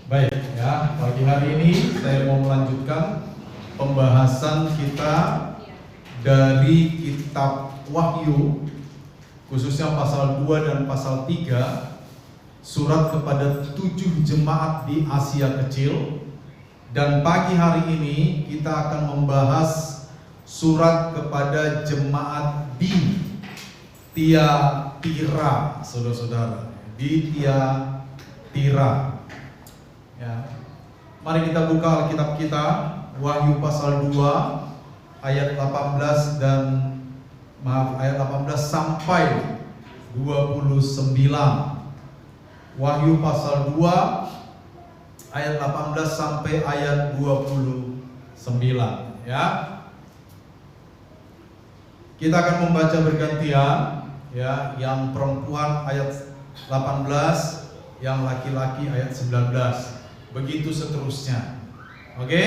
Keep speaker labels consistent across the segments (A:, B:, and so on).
A: Baik ya, pagi hari ini saya mau melanjutkan pembahasan kita dari kitab Wahyu, khususnya pasal 2 dan pasal 3, surat kepada 7 jemaat di Asia Kecil. Dan pagi hari ini kita akan membahas surat kepada jemaat di Tiatira, saudara-saudara, di Tiatira. Ya. Mari kita buka Alkitab kita, Wahyu pasal 2 ayat 18 ayat 18 sampai 29. Wahyu pasal 2 ayat 18 sampai ayat 29, ya. Kita akan membaca bergantian, ya, yang perempuan ayat 18, yang laki-laki ayat 19. Begitu seterusnya. Oke?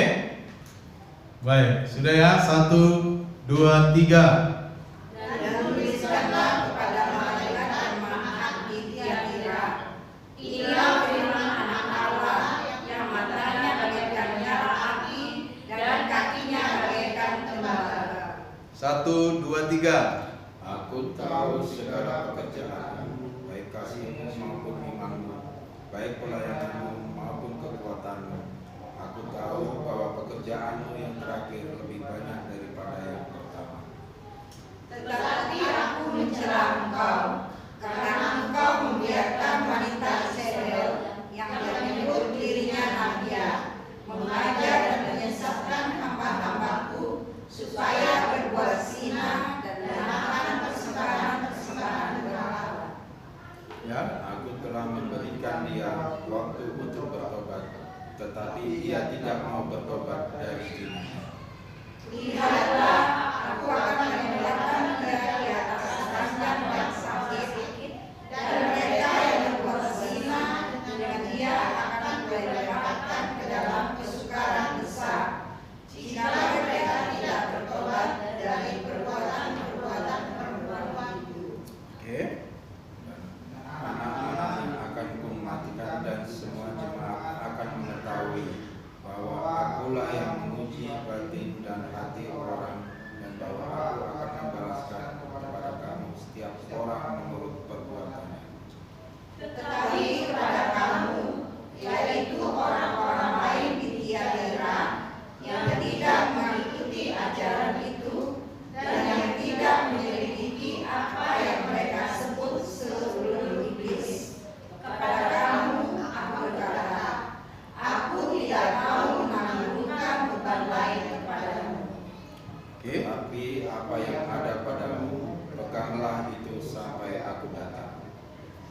A: Baik, sudah ya. 1, 2, 3.
B: Dan tuliskanlah kepada malaikat jemaat di Tiatira, inilah firman Anak Allah yang matanya bagaikan nyala api dan kakinya bagaikan tembaga.
A: 1, 2, 3.
C: Aku tahu segala pekerjaanmu, baik kasihmu maupun imanmu, baik pelayananmu maupun kekuatanmu. Aku tahu bahwa pekerjaanmu yang terakhir lebih banyak daripada yang pertama.
B: Tetapi aku mencela engkau, karena engkau membiarkan wanita Isabel yang menyebut dirinya Nadia mengajar dan menyesatkan hamba-hambaku supaya berbuat zina dan menahan persembahan berhala.
C: Ya, aku telah memberikan dia waktu untuk bertobat, tetapi ia tidak mau bertobat dari zinanya.
B: Lihatlah, aku akan menempatkan dia di atas ranjang yang sakit, dan mereka yang berbuat zina dengan dia akan dilemparkan ke dalam kesukaran besar, jika mereka tidak bertobat dari perbuatan-perbuatan perempuan itu.
C: Oke. Anak-anak yang akan kumatikan dan semua jemaat akan mengetahui bahwa akulah yang menguji batin dan hati orang, dan bahwa aku akan membalaskan kepada kamu setiap orang menurut perbuatannya.
B: Tetapi kepada kamu, yaitu orang-orang lain di Tiatira yang tidak mengikuti ajaran itu dan yang tidak menyelidiki apa yang mereka sebut sebelum iblis, kepada kamu aku berkata, aku tidak mau menanggungkan beban lain kepadamu.
C: Oke. Tapi apa yang ada padamu, peganglah itu sampai aku datang.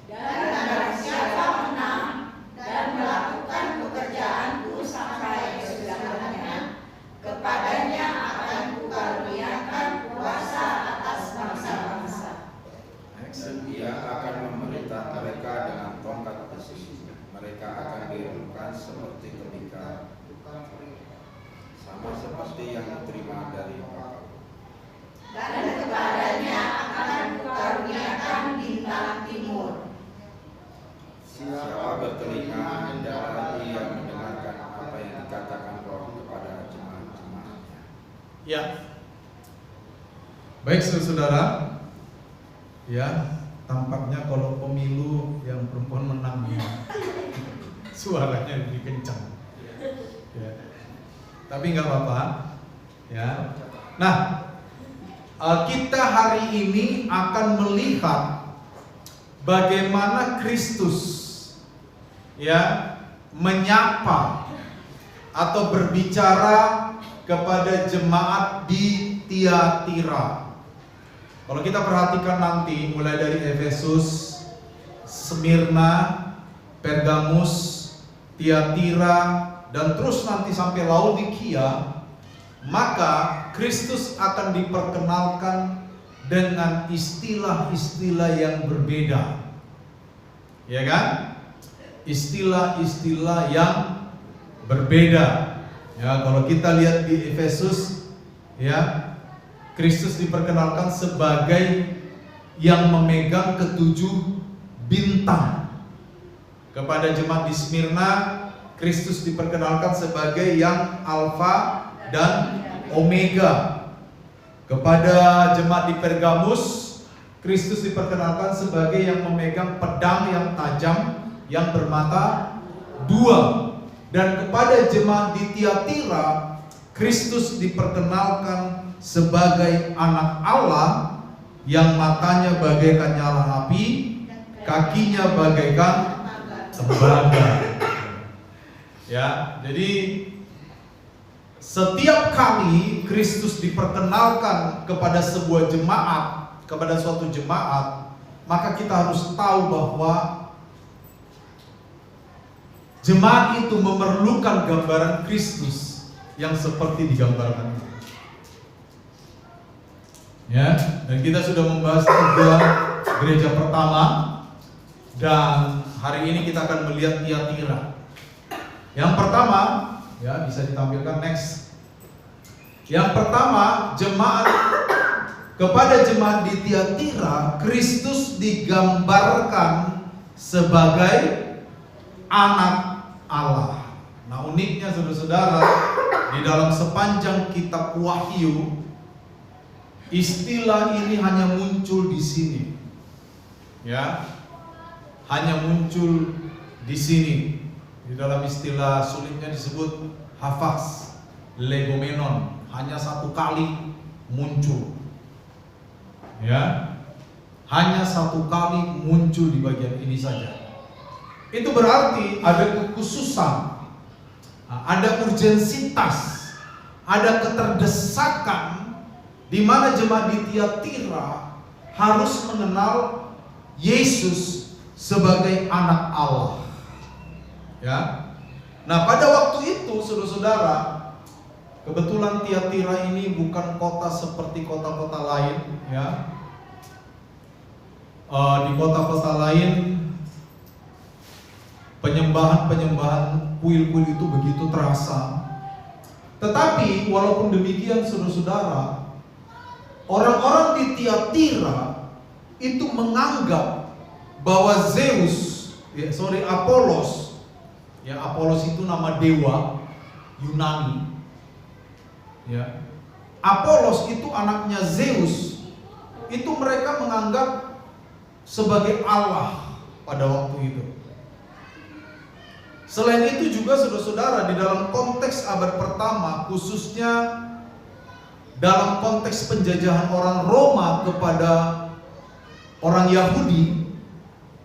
B: Dan barang siapa menang dan melakukan pekerjaanku sampai kesudahannya, kepadanya akan kukaruniakan kuasa atas bangsa-bangsa.
C: Dan ia akan memerintah mereka dengan tongkat besi. Mereka akan diremukkan seperti tembikar, sama seperti yang diterima dari Bapa.
B: Dan kepadanya akan kukaruniakan bintang timur.
C: Siapa bertelinga, hendaklah ia mendengarkan apa yang dikatakan Roh kepada jemaat-jemaatnya.
A: Ya. Baik, saudara. Ya, tampaknya kalau pemilu yang perempuan menang ya, suaranya lebih kencang. Ya. Tapi nggak apa-apa. Ya. Nah, kita hari ini akan melihat bagaimana Kristus, ya, menyapa atau berbicara kepada jemaat di Tiatira. Kalau kita perhatikan nanti mulai dari Efesus, Smyrna, Pergamus, Tiatira, dan terus nanti sampai Laodikia, maka Kristus akan diperkenalkan dengan istilah-istilah yang berbeda. Ya kan? Istilah-istilah yang berbeda. Ya, kalau kita lihat di Efesus, ya, Kristus diperkenalkan sebagai yang memegang ketujuh bintang. Kepada jemaat di Smyrna, Kristus diperkenalkan sebagai yang Alfa dan Omega. Kepada jemaat di Pergamus, Kristus diperkenalkan sebagai yang memegang pedang yang tajam, yang bermata dua. Dan kepada jemaat di Tiatira, Kristus diperkenalkan sebagai anak Allah yang matanya bagaikan nyala api, kakinya bagaikan tembaga. Ya, jadi setiap kali Kristus diperkenalkan kepada sebuah jemaat, kepada suatu jemaat, maka kita harus tahu bahwa jemaat itu memerlukan gambaran Kristus yang seperti digambarkan. Ya, dan kita sudah membahas 3 gereja pertama, dan hari ini kita akan melihat Tiatira. Yang pertama, ya bisa ditampilkan next. Yang pertama, kepada jemaat di Tiatira, Kristus digambarkan sebagai anak Allah. Nah, uniknya saudara-saudara, di dalam sepanjang kitab Wahyu, istilah ini hanya muncul di sini. Ya. Hanya muncul di sini. Di dalam istilah sulitnya disebut hafas, legomenon, hanya 1 kali muncul. Ya. Hanya 1 kali muncul di bagian ini saja. Itu berarti ada kekhususan, ada urgensitas, ada keterdesakan di mana jemaat di Tiatira harus mengenal Yesus sebagai anak Allah. Ya. Nah, pada waktu itu saudara-saudara, kebetulan Tiatira ini bukan kota seperti kota-kota lain, ya. Di kota-kota lain penyembahan kuil-kuil itu begitu terasa. Tetapi walaupun demikian saudara-saudara, orang-orang di Tiatira itu menganggap bahwa Apolos, ya Apolos itu nama dewa Yunani. Ya. Apolos itu anaknya Zeus. Itu mereka menganggap sebagai Allah pada waktu itu. Selain itu juga saudara-saudara, di dalam konteks abad pertama, khususnya dalam konteks penjajahan orang Roma kepada orang Yahudi,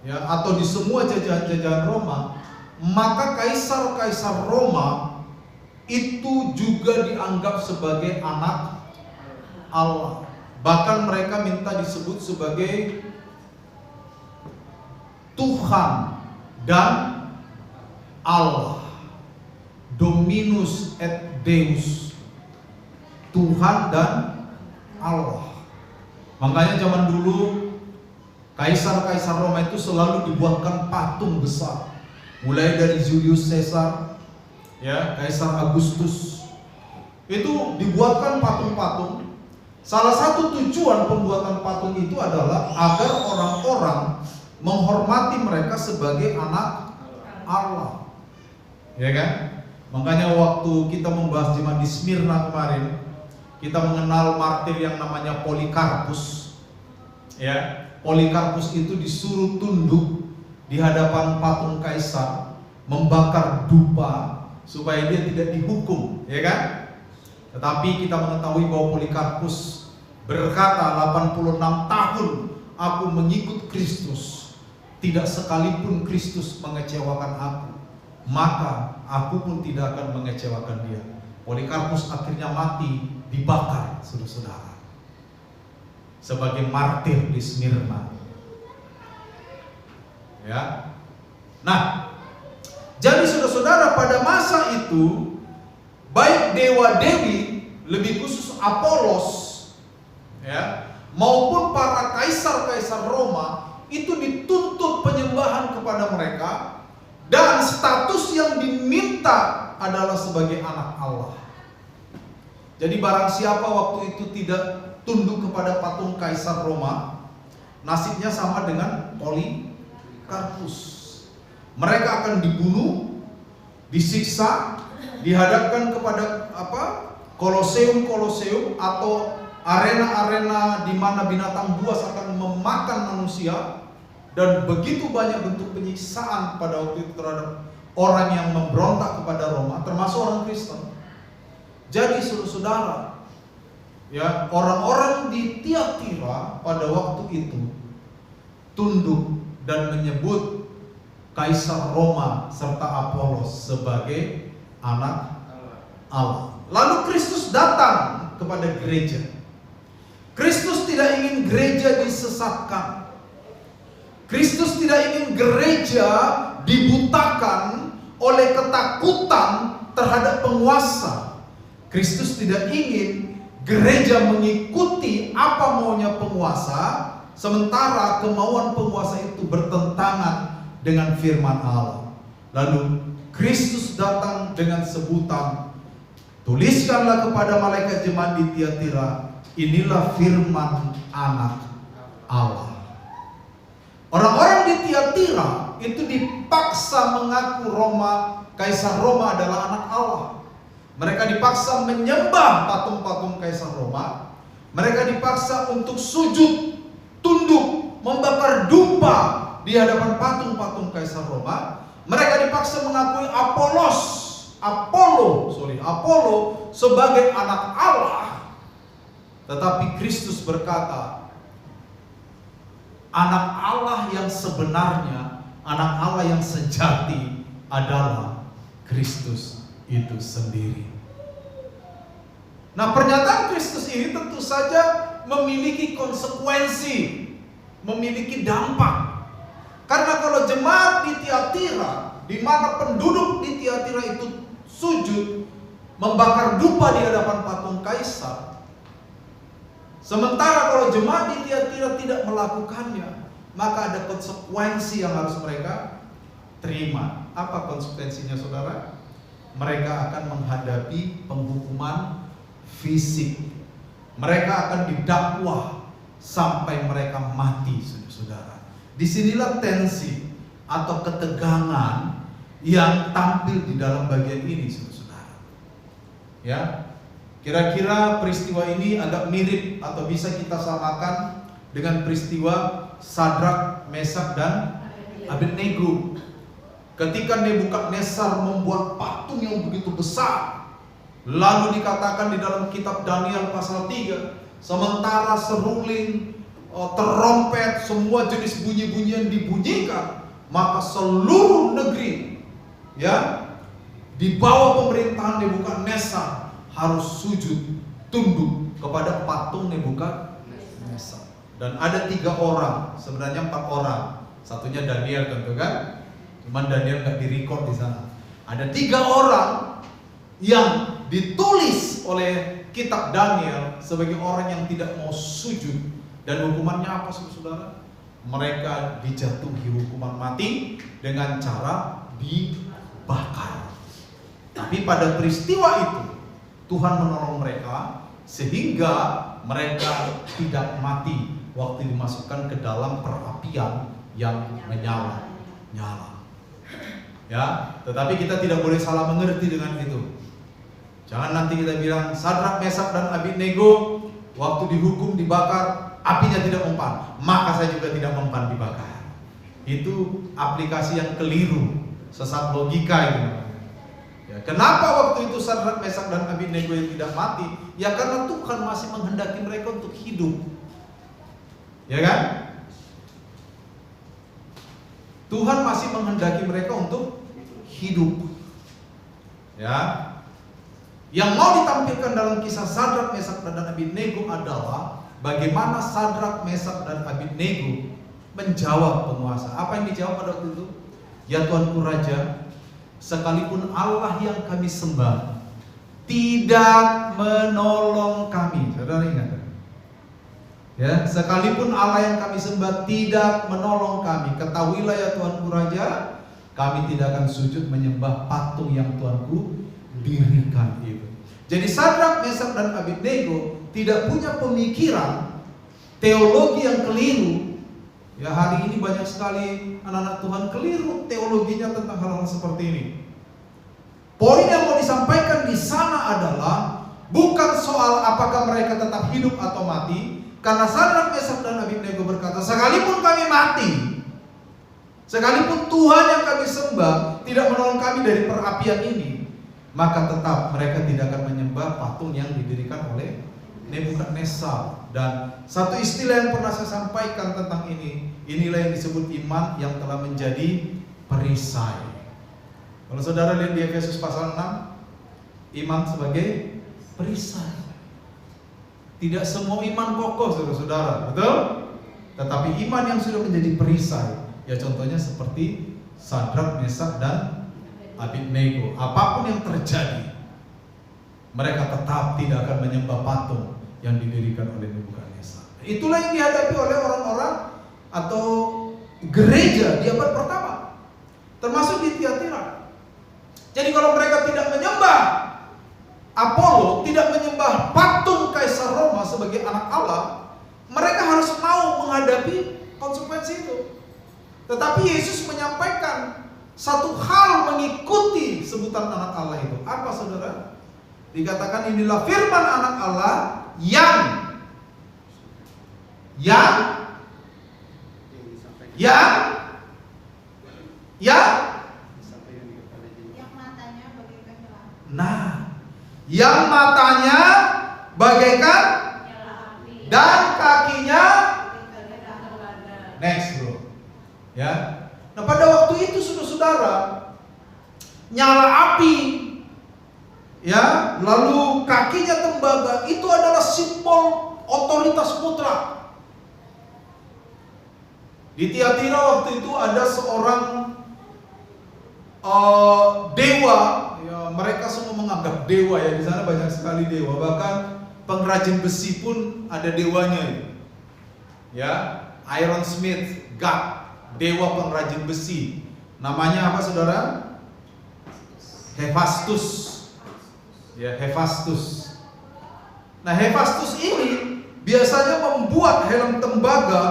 A: ya, atau di semua jajahan-jajahan Roma, maka kaisar-kaisar Roma itu juga dianggap sebagai anak Allah. Bahkan mereka minta disebut sebagai Tuhan dan Allah, Dominus et Deus, Tuhan dan Allah. Makanya zaman dulu kaisar-kaisar Roma itu selalu dibuatkan patung besar, mulai dari Julius Caesar, ya, Kaisar Agustus, itu dibuatkan patung-patung. Salah satu tujuan pembuatan patung itu adalah agar orang-orang menghormati mereka sebagai anak Allah. Ya kan? Makanya waktu kita membahas jemaat di Smyrna kemarin, kita mengenal martir yang namanya Polikarpus. Ya, Polikarpus itu disuruh tunduk di hadapan patung kaisar, membakar dupa supaya dia tidak dihukum, ya kan? Tetapi kita mengetahui bahwa Polikarpus berkata, 86 tahun aku mengikut Kristus, tidak sekalipun Kristus mengecewakan aku, maka aku pun tidak akan mengecewakan dia. Polikarpus akhirnya mati, dibakar, saudara-saudara, sebagai martir di Smyrna. Ya. Nah, jadi saudara-saudara, pada masa itu baik dewa-dewi, lebih khusus Apolos, ya, maupun para kaisar-kaisar Roma itu dituntut penyembahan kepada mereka, dan status yang diminta adalah sebagai anak Allah. Jadi barang siapa waktu itu tidak tunduk kepada patung kaisar Roma, nasibnya sama dengan Polikarpus. Mereka akan dibunuh disiksa, dihadapkan kepada koloseum atau arena-arena di mana binatang buas akan memakan manusia, dan begitu banyak bentuk penyiksaan pada waktu itu terhadap orang yang memberontak kepada Roma, termasuk orang Kristen. Jadi saudara, ya, orang-orang di Tiatira pada waktu itu tunduk dan menyebut Kaisar Roma serta Apolos sebagai anak Allah. Lalu Kristus datang kepada gereja. Kristus tidak ingin gereja disesatkan. Kristus tidak ingin gereja dibutakan oleh ketakutan terhadap penguasa. Kristus tidak ingin gereja mengikuti apa maunya penguasa, sementara kemauan penguasa itu bertentangan dengan firman Allah. Lalu Kristus datang dengan sebutan, tuliskanlah kepada malaikat jemaat di Tiatira, inilah firman anak Allah. Orang-orang di Tiatira itu dipaksa mengaku Kaisar Roma adalah anak Allah. Mereka dipaksa menyembah patung-patung Kaisar Roma. Mereka dipaksa untuk sujud, tunduk, membakar dupa di hadapan patung-patung Kaisar Roma. Mereka dipaksa mengakui Apollo sebagai anak Allah. Tetapi Kristus berkata, anak Allah yang sebenarnya, anak Allah yang sejati adalah Kristus itu sendiri. Nah, pernyataan Kristus ini tentu saja memiliki konsekuensi, memiliki dampak. Karena kalau jemaat di Tiatira, di mana penduduk di Tiatira itu sujud, membakar dupa di hadapan patung kaisar, sementara kalau jemaat di Tiatira tidak melakukannya, maka ada konsekuensi yang harus mereka terima. Apa konsekuensinya, saudara? Mereka akan menghadapi penghukuman fisik. Mereka akan didakwa sampai mereka mati, saudara. Disinilah tensi atau ketegangan yang tampil di dalam bagian ini, saudara. Ya, kira-kira peristiwa ini agak mirip atau bisa kita samakan dengan peristiwa Sadrak, Mesak, dan Abednego. Ketika Nebukadnezar membuat patung yang begitu besar, lalu dikatakan di dalam kitab Daniel pasal 3, sementara seruling, terompet, semua jenis bunyi-bunyian dibunyikan, maka seluruh negeri, ya, di bawah pemerintahan Nebukadnezar harus sujud, tunduk kepada patung Nebukadnezar. Dan ada 3 orang, sebenarnya 4 orang, satunya Daniel tentu kan, cuman Daniel nggak direcord di sana. Ada 3 orang yang ditulis oleh kitab Daniel sebagai orang yang tidak mau sujud. Dan hukumannya apa, saudara? Mereka dijatuhi hukuman mati dengan cara dibakar. Tapi pada peristiwa itu Tuhan menolong mereka sehingga mereka tidak mati waktu dimasukkan ke dalam perapian yang menyala-nyala. Ya, tetapi kita tidak boleh salah mengerti dengan itu. Jangan nanti kita bilang Sadrak, Mesak, dan Abednego waktu dihukum dibakar, apinya tidak mempan, maka saya juga tidak mempan dibakar. Itu aplikasi yang keliru, sesat logika itu. Ya, kenapa waktu itu Sadrak, Mesak, dan Abednego yang tidak mati? Ya karena Tuhan masih menghendaki mereka untuk hidup. Ya kan? Tuhan masih menghendaki mereka untuk hidup. Ya. Yang mau ditampilkan dalam kisah Sadrak, Mesak, dan Abednego adalah bagaimana Sadrak, Mesak, dan Abednego menjawab penguasa. Apa yang dijawab pada waktu itu? Ya Tuanku Raja, sekalipun Allah yang kami sembah tidak menolong kami. Saudara ingat? Ya, sekalipun Allah yang kami sembah tidak menolong kami, ketahuilah ya Tuanku Raja, kami tidak akan sujud menyembah patung yang Tuanku dirikan itu. Jadi Sadrak, Mesak, dan Abednego tidak punya pemikiran teologi yang keliru. Ya, hari ini banyak sekali anak-anak Tuhan keliru teologinya tentang hal-hal seperti ini. adalah bukan soal apakah mereka tetap hidup atau mati, karena Sadrak, Mesak dan Abednego berkata, sekalipun kami mati, sekalipun Tuhan yang kami sembah tidak menolong kami dari perapian ini, maka tetap mereka tidak akan menyembah patung yang didirikan oleh Nebukadnezar. Dan satu istilah yang pernah saya sampaikan tentang ini, inilah yang disebut iman yang telah menjadi perisai. Kalau saudara lihat di Efesus pasal 6, iman sebagai perisai. Tidak semua iman kokoh, saudara-saudara, betul? Tetapi iman yang sudah menjadi perisai, ya contohnya seperti Sadrak, Mesak dan Abednego. Apapun yang terjadi, mereka tetap tidak akan menyembah patung yang didirikan oleh Nebukadnezar. Itulah yang dihadapi oleh orang-orang atau gereja di abad pertama, termasuk di Tiatira. Jadi kalau mereka tidak menyembah Apollo, tidak menyembah patung Kaisar Roma sebagai anak Allah, mereka harus mau menghadapi konsekuensi itu. Tetapi Yesus menyampaikan satu hal mengikuti sebutan anak Allah itu. Apa, saudara? Dikatakan inilah firman anak Allah yang
B: matanya bagaikan nyala.
A: Nah, yang matanya bagaikan dan kakinya next, bro. Ya. Nah, pada waktu itu saudara-saudara, nyala api, ya, lalu kakinya tembaga, itu adalah simbol otoritas mutlak. Di Tiatira waktu itu ada seorang dewa, ya, mereka semua menganggap dewa, ya, di sana banyak sekali dewa, bahkan pengrajin besi pun ada dewanya, ya, Iron Smith God, dewa pengrajin besi. Namanya apa, saudara? Hephaestus. Ya, Hephaestus. Nah, Hephaestus ini biasanya membuat helm tembaga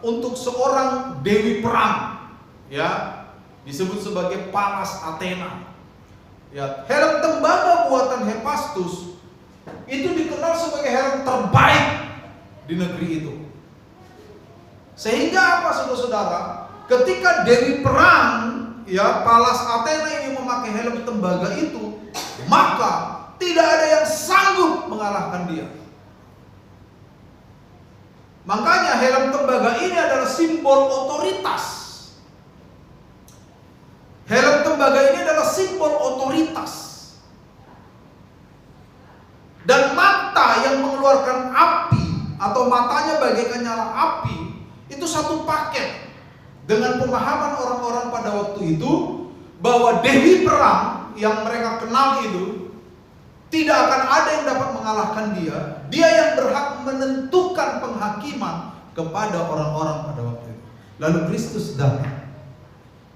A: untuk seorang dewi perang, ya, disebut sebagai Pallas Athena. Ya, helm tembaga buatan Hephaestus itu dikenal sebagai helm terbaik di negeri itu. Sehingga apa, saudara-saudara? Ketika dewi perang, ya, Pallas Athena ini memakai helm tembaga itu, maka tidak ada yang sanggup mengalahkan dia. Makanya helm tembaga ini adalah simbol otoritas. Helm tembaga ini adalah simbol otoritas. Dan mata yang mengeluarkan api atau matanya bagaikan nyala api, itu satu paket dengan pemahaman orang-orang pada waktu itu bahwa dewi perang yang mereka kenal itu tidak akan ada yang dapat mengalahkan dia. Dia yang berhak menentukan penghakiman kepada orang-orang pada waktu itu. Lalu Kristus datang.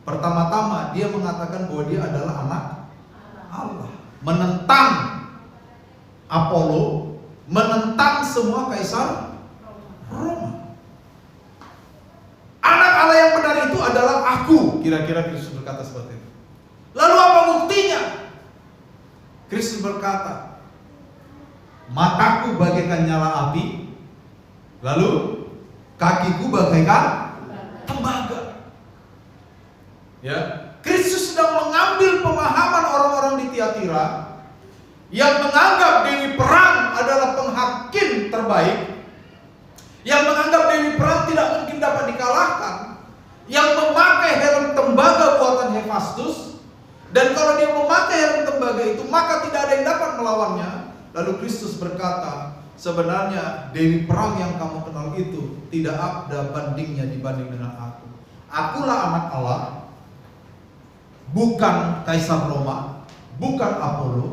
A: Pertama-tama dia mengatakan bahwa dia adalah anak Allah, menentang Apollo, menentang semua kaisar Roma. Anak Allah yang benar itu adalah aku, kira-kira Kristus berkata seperti itu. Lalu apa buktinya? Kristus berkata, mataku bagaikan nyala api, lalu kakiku bagaikan tembaga. Ya, Kristus sedang mengambil pemahaman orang-orang di Tiatira yang menganggap dewi perang adalah penghakim terbaik, yang menganggap dewi perang tidak mungkin dapat dikalahkan, yang memakai helm tembaga buatan Hephaestus. Dan kalau dia memakai helm tembaga itu, maka tidak ada yang dapat melawannya. Lalu Kristus berkata, sebenarnya dewi perang yang kamu kenal itu tidak ada bandingnya dibanding dengan aku. Akulah anak Allah, bukan Kaisar Roma, bukan Apollo.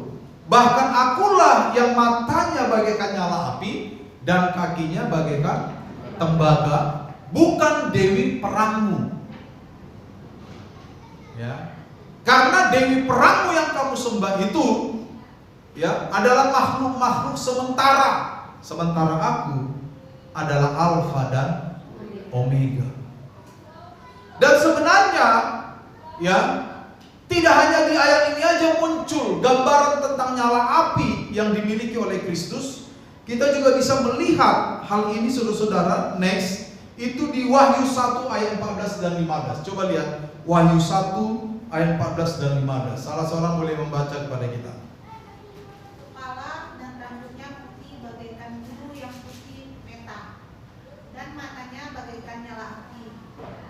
A: Bahkan akulah yang matanya bagaikan nyala api dan kakinya bagaikan tembaga, bukan dewi perangmu. Ya. Karena dewi perangmu yang kamu sembah itu, ya, adalah makhluk-makhluk sementara. Sementara aku adalah Alfa dan Omega. Dan sebenarnya, ya, tidak hanya di ayat ini aja muncul gambaran tentang nyala api yang dimiliki oleh Kristus. Kita juga bisa melihat hal ini saudara-saudara. Next, itu di Wahyu 1 ayat 14 dan 15. Coba lihat Wahyu 1 ayat 14 dan 15. Salah seorang boleh membaca kepada kita.
B: Kepala dan rambutnya putih bagaikan bulu yang putih peta, dan matanya bagaikan nyala api,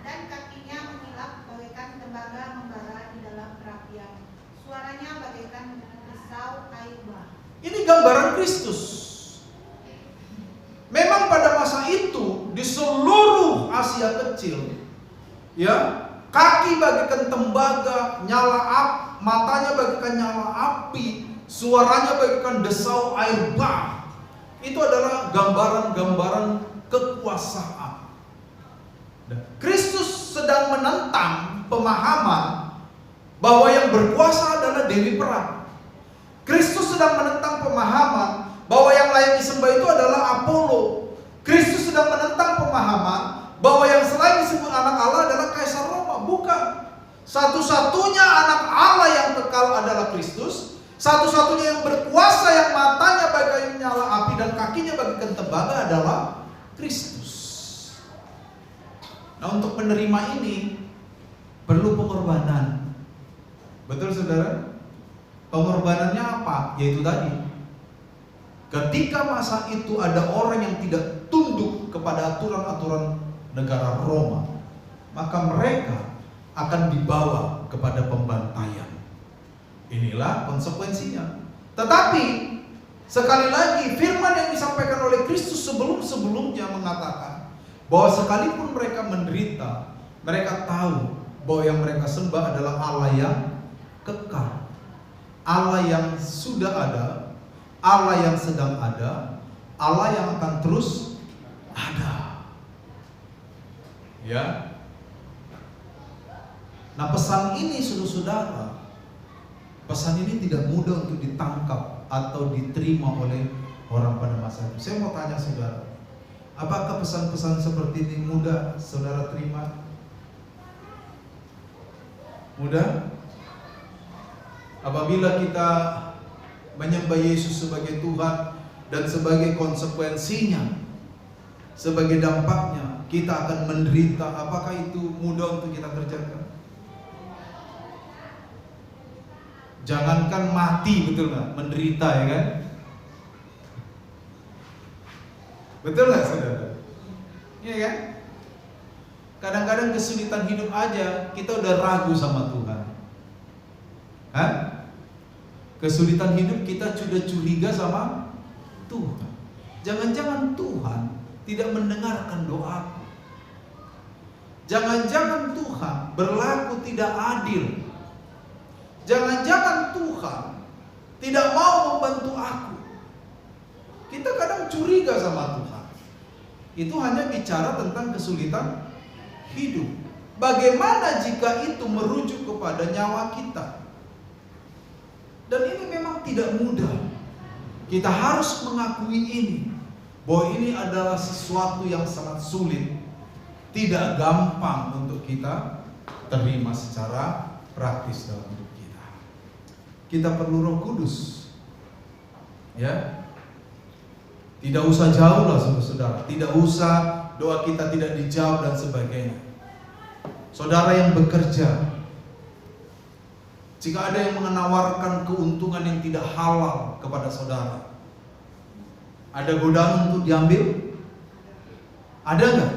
B: dan kakinya mengilap bagaikan tembaga membara di dalam perapian. Suaranya bagaikan desau air bah.
A: Ini gambaran Kristus. Memang pada masa itu di seluruh Asia Kecil, ya, kaki bagaikan tembaga, matanya bagaikan nyala api, suaranya bagaikan desau air bah. Itu adalah gambaran-gambaran kekuasaan. Kristus sedang menentang pemahaman bahwa yang berkuasa adalah dewi perang. Kristus sedang menentang pemahaman bahwa yang layak disembah itu adalah Apollo. Kristus sedang menentang pemahaman bahwa yang selain disebut anak Allah adalah Kaisar Roma. Bukan. Satu-satunya anak Allah yang kekal adalah Kristus. Satu-satunya yang berkuasa, yang matanya bagaikan nyala api dan kakinya bagaikan tembaga adalah Kristus. Nah, untuk menerima ini perlu pengorbanan. Betul saudara? Pengorbanannya apa? Yaitu tadi, ketika masa itu ada orang yang tidak tunduk kepada aturan-aturan negara Roma, maka mereka akan dibawa kepada pembantaian. Inilah konsekuensinya. Tetapi sekali lagi firman yang disampaikan oleh Kristus sebelum-sebelumnya mengatakan bahwa sekalipun mereka menderita, mereka tahu bahwa yang mereka sembah adalah Allah yang kekal, Allah yang sudah ada, Allah yang sedang ada, Allah yang akan terus ada. Ya. Nah, pesan ini saudara-saudara, pesan ini tidak mudah untuk ditangkap atau diterima oleh orang pada masa itu. Saya mau tanya saudara, apakah pesan-pesan seperti ini mudah saudara terima? Mudah? Apabila kita menyembah Yesus sebagai Tuhan dan sebagai konsekuensinya, sebagai dampaknya kita akan menderita, apakah itu mudah untuk kita kerjakan? Jangankan mati, betul nggak? Menderita, ya kan? Betul nggak saudara? Iya kan? Kadang-kadang kesulitan hidup aja kita udah ragu sama Tuhan, kan? Kesulitan hidup kita sudah curiga sama Tuhan. Jangan-jangan Tuhan tidak mendengarkan doaku. Jangan-jangan Tuhan berlaku tidak adil. Jangan-jangan Tuhan tidak mau membantu aku. Kita kadang curiga sama Tuhan. Itu hanya bicara tentang kesulitan hidup. Bagaimana jika itu merujuk kepada nyawa kita? Dan ini memang tidak mudah. Kita harus mengakui ini, bahwa ini adalah sesuatu yang sangat sulit, tidak gampang untuk kita terima secara praktis dalam hidup kita. Kita perlu Roh Kudus, ya. Tidak usah jauh lah saudara, tidak usah doa kita tidak dijawab dan sebagainya. Saudara yang bekerja, jika ada yang menawarkan keuntungan yang tidak halal kepada saudara, ada godaan untuk diambil? Ada nggak?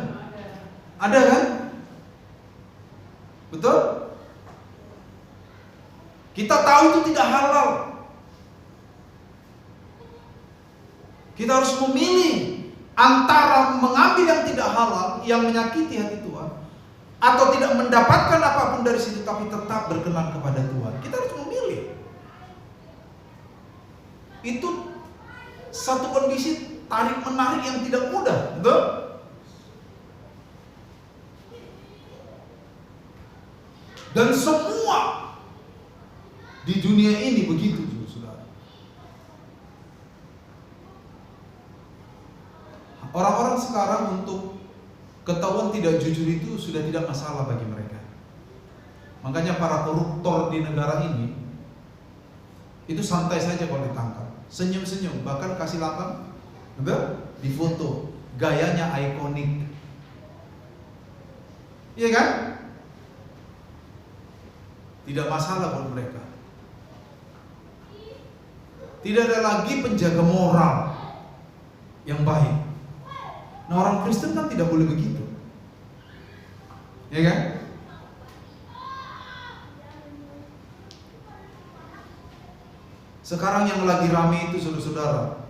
A: Ada kan? Betul? Kita tahu itu tidak halal. Kita harus memilih antara mengambil yang tidak halal, yang menyakiti hati Tuhan, atau tidak mendapatkan apapun dari situ tapi tetap berkenan kepada Tuhan. Kita harus memilih. Itu satu kondisi tarik menarik yang tidak mudah, betul? Dan semua di dunia ini begitu, saudara. Orang-orang sekarang untuk ketahuan tidak jujur itu sudah tidak masalah bagi mereka. Makanya para koruptor di negara ini Itu santai saja kalau ditangkap. Senyum-senyum, bahkan kasih lambang, betul? Difoto. Gayanya ikonik. Iya kan? Tidak masalah buat mereka. Tidak ada lagi penjaga moral yang baik. Nah, orang Kristen kan tidak boleh begitu. Ya kan? Sekarang yang lagi rame itu saudara-saudara,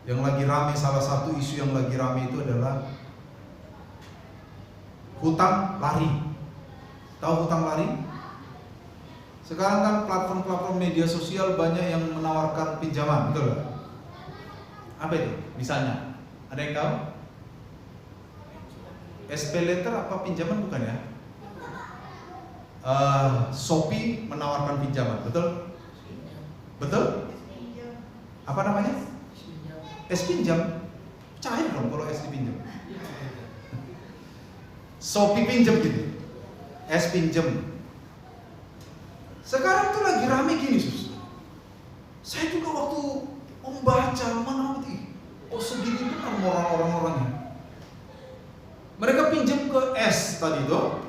A: yang lagi rame, salah satu isu yang lagi rame itu adalah hutang lari. Tahu hutang lari? Sekarang kan platform-platform media sosial banyak yang menawarkan pinjaman, betul gak? Apa itu? Misalnya, ada yang tahu? SP letter apa pinjaman bukan ya? Shopee menawarkan pinjaman, betul? Betul? Apa namanya? Es pinjam. Cair dong kalau es dipinjam. Shopee pinjam gitu. Es pinjam. Sekarang tuh lagi rame gini, sus. Saya juga waktu membaca mana nanti, segini benar orang-orangnya. Mereka pinjam ke S tadi tuh,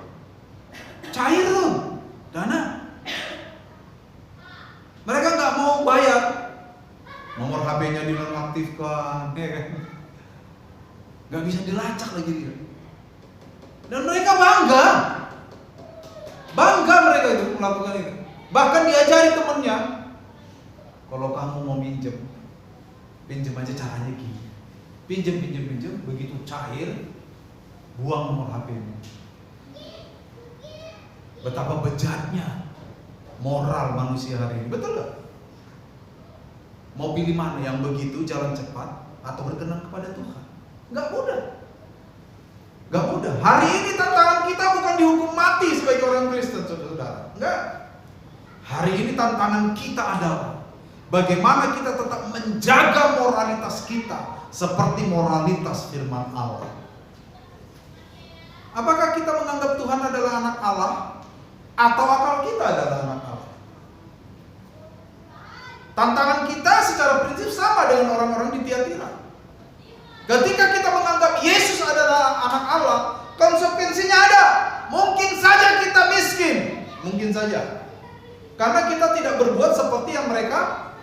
A: cair tuh dana. Mereka nggak mau bayar, nomor HP-nya dinonaktifkan, ya kan? Nggak bisa dilacak lagi dia. Dan mereka bangga mereka itu melakukan itu. Bahkan diajari temennya, kalau kamu mau pinjam aja caranya gini. Pinjam, begitu cair, buang nomor HP-nya. Betapa bejatnya moral manusia hari ini, betul gak? Mau pilih mana, yang begitu jalan cepat atau berkenan kepada Tuhan? Gak mudah. Hari ini tantangan kita bukan dihukum mati sebagai orang Kristen, saudara. Enggak. Hari ini tantangan kita adalah bagaimana kita tetap menjaga moralitas kita seperti moralitas firman Allah. Apakah kita menganggap Tuhan adalah anak Allah atau akal kita adalah anak Allah? Tantangan kita secara prinsip sama dengan orang-orang di Tiatira. Ketika kita menganggap Yesus adalah anak Allah, konsekuensinya ada. Mungkin saja kita miskin, mungkin saja. Karena kita tidak berbuat seperti yang mereka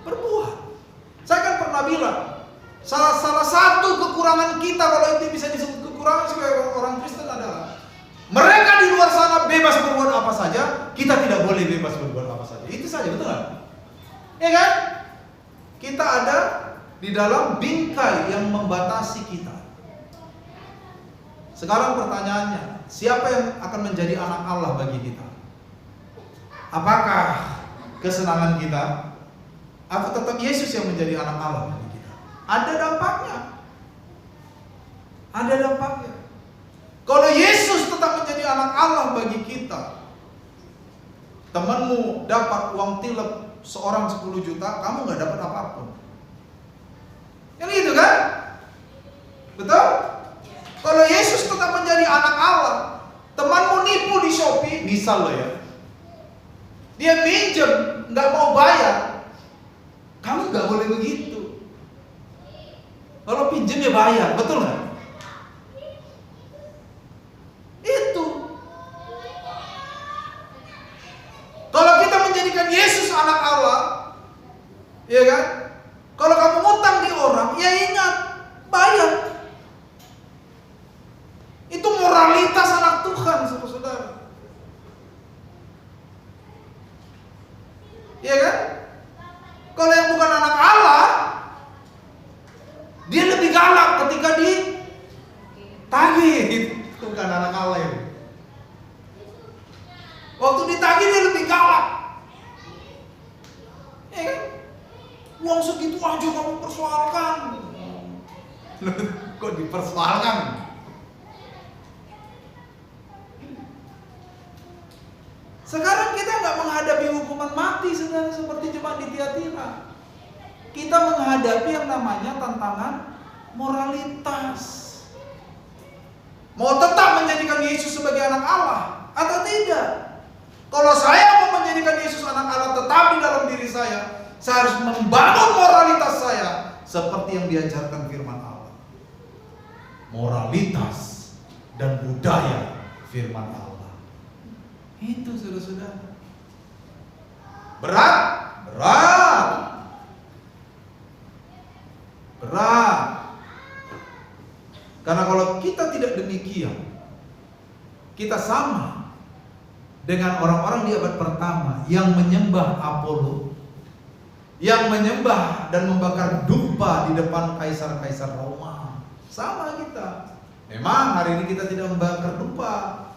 A: berbuat. Saya kan pernah bilang, salah satu kekurangan kita, kalau itu bisa disebut kekurangan sebagai orang Kristen, adalah mereka di luar sana bebas berbuat apa saja, kita tidak boleh bebas berbuat apa saja. Itu saja, betul kan? Ya kan? Kita ada di dalam bingkai yang membatasi kita. Sekarang pertanyaannya, siapa yang akan menjadi anak Allah bagi kita? Apakah kesenangan kita atau tetap Yesus yang menjadi anak Allah bagi kita? Ada dampaknya. Kalau Yesus tetap menjadi anak Allah bagi kita, temanmu dapat uang tilep seorang 10 juta, kamu gak dapat apapun. Yang itu kan? Betul? Kalau Yesus tetap menjadi anak Allah, temanmu nipu di Shopee, misal lo ya, dia minjem, gak mau bayar, kamu gak boleh begitu. Kalau pinjem ya bayar, betul gak? Itu. Kalau kita menjadikan Yesus anak Allah, ya kan? Kalau kamu ngutang di orang, ya ingat, bayar. Itu moralitas anak Tuhan, saudara. Ya kan? Kalau yang bukan anak Allah, dia lebih galak ketika ditagih. Itu bukan anak Allah ya. Waktu ditagih dia lebih galak. Ya kan? Uang segitu aja kamu persoalkan. Kok dipersoalkan? Sekarang kita nggak menghadapi hukuman mati seperti jemaat di Tiatira. Kita menghadapi yang namanya tantangan moralitas. Mau tetap menjadikan Yesus sebagai anak Allah atau tidak? Kalau saya mau menjadikan Yesus anak Allah tetap di dalam diri saya, saya harus membangun moralitas saya seperti yang diajarkan firman Allah. Moralitas dan budaya firman Allah. Itu saudara-saudara. Berat. Karena kalau kita tidak demikian, kita sama dengan orang-orang di abad pertama yang menyembah Apollo, yang menyembah dan membakar dupa di depan kaisar-kaisar Roma. Sama kita. Memang hari ini kita tidak membakar dupa,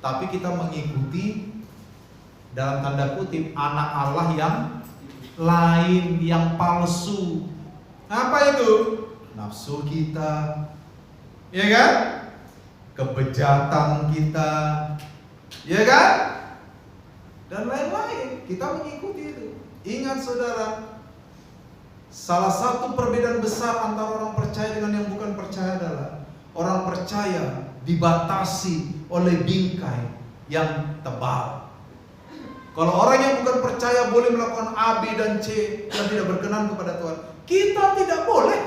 A: tapi kita mengikuti dalam tanda kutip anak Allah yang lain, yang palsu. Apa itu? Nafsu kita, ya kan? Kebejatan kita, ya kan? Dan lain-lain. Kita mengikuti itu. Ingat saudara, salah satu perbedaan besar antara orang percaya dengan yang bukan percaya adalah orang percaya dibatasi oleh bingkai yang tebal. Kalau orang yang bukan percaya boleh melakukan A, B, dan C yang tidak berkenan kepada Tuhan, kita tidak boleh.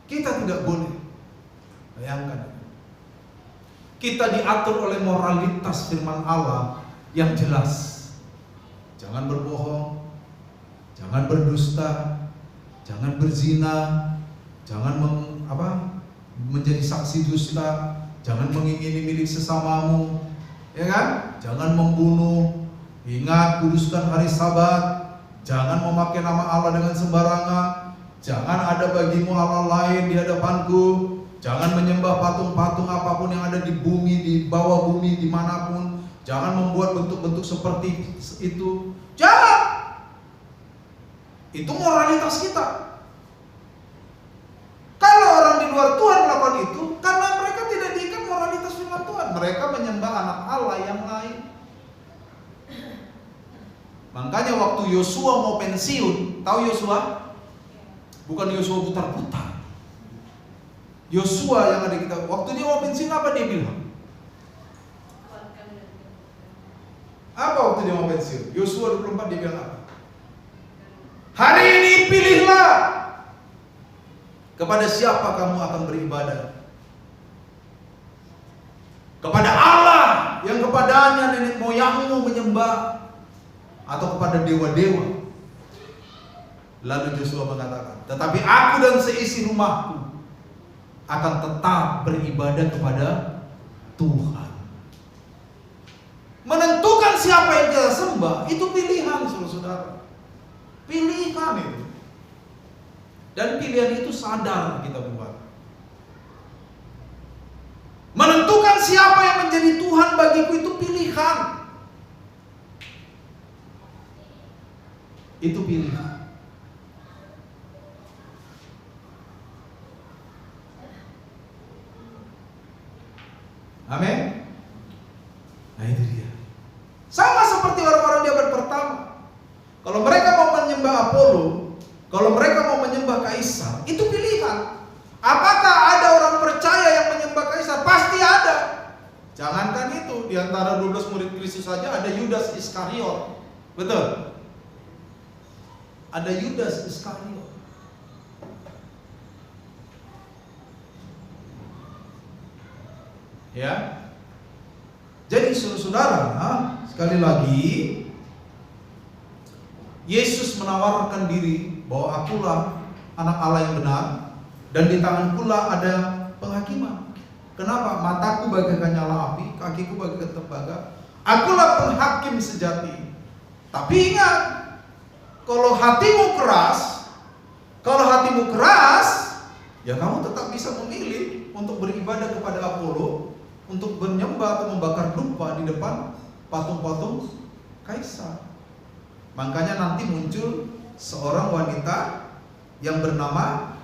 A: Kita tidak boleh. Bayangkan. Kita diatur oleh moralitas firman Allah yang jelas. Jangan berbohong, jangan berdusta, jangan berzina, jangan menjadi saksi dusta, jangan mengingini milik sesamamu, ya kan? Jangan membunuh. Ingat, kuduskan hari Sabat. Jangan memakai nama Allah dengan sembarangan. Jangan ada bagimu Allah lain di hadapanku. Jangan menyembah patung-patung apapun yang ada di bumi, di bawah bumi, dimanapun. Jangan membuat bentuk-bentuk seperti itu. Jangan. Itu moralitas kita. Kalau orang di luar Tuhan melakukan itu, karena mereka tidak diikat moralitas firman Tuhan, mereka menyembah anak Allah yang lain. Makanya waktu Yosua mau pensiun, tahu Yosua? Bukan Yosua putar-putar. Yosua yang ada kita, waktu dia mau pensiun apa dia bilang? Apa waktu dia mau pensiun? Yosua 24 dia bilang apa? Hari ini pilihlah kepada siapa kamu akan beribadah. Kepada Allah yang kepadanya nenek moyangmu menyembah, atau kepada dewa-dewa. Lalu Yosua mengatakan, tetapi aku dan seisi rumahku akan tetap beribadah kepada Tuhan. Menentukan siapa yang kita sembah itu pilihan, saudara-saudara. Pilihan itu. Dan pilihan itu sadar kita buat. Menentukan siapa yang menjadi Tuhan bagiku itu pilihan. Itu pilihan. Amin. Nah itu dia. Sama seperti orang-orang di abad pertama. Kalau mereka mau menyembah Apollo, kalau mereka mau menyembah kaisar, itu pilihan. Apakah ada orang percaya yang menyembah kaisar? Pasti ada. Jangankan itu, di antara 12 murid Kristus saja ada Yudas Iskariot. Betul? Ada Yudas Iskariot. Ya. Jadi saudara, sekali lagi Yesus menawarkan diri bahwa akulah anak Allah yang benar dan di tanganku lah ada penghakiman. Kenapa? Mataku bagaikan nyala api, kakiku bagaikan tembaga. Akulah penghakim sejati. Tapi ingat, kalau hatimu keras, ya kamu tetap bisa memilih untuk beribadah kepada Apollo, untuk menyembah atau membakar dupa di depan patung-patung kaisar. Makanya nanti muncul seorang wanita yang bernama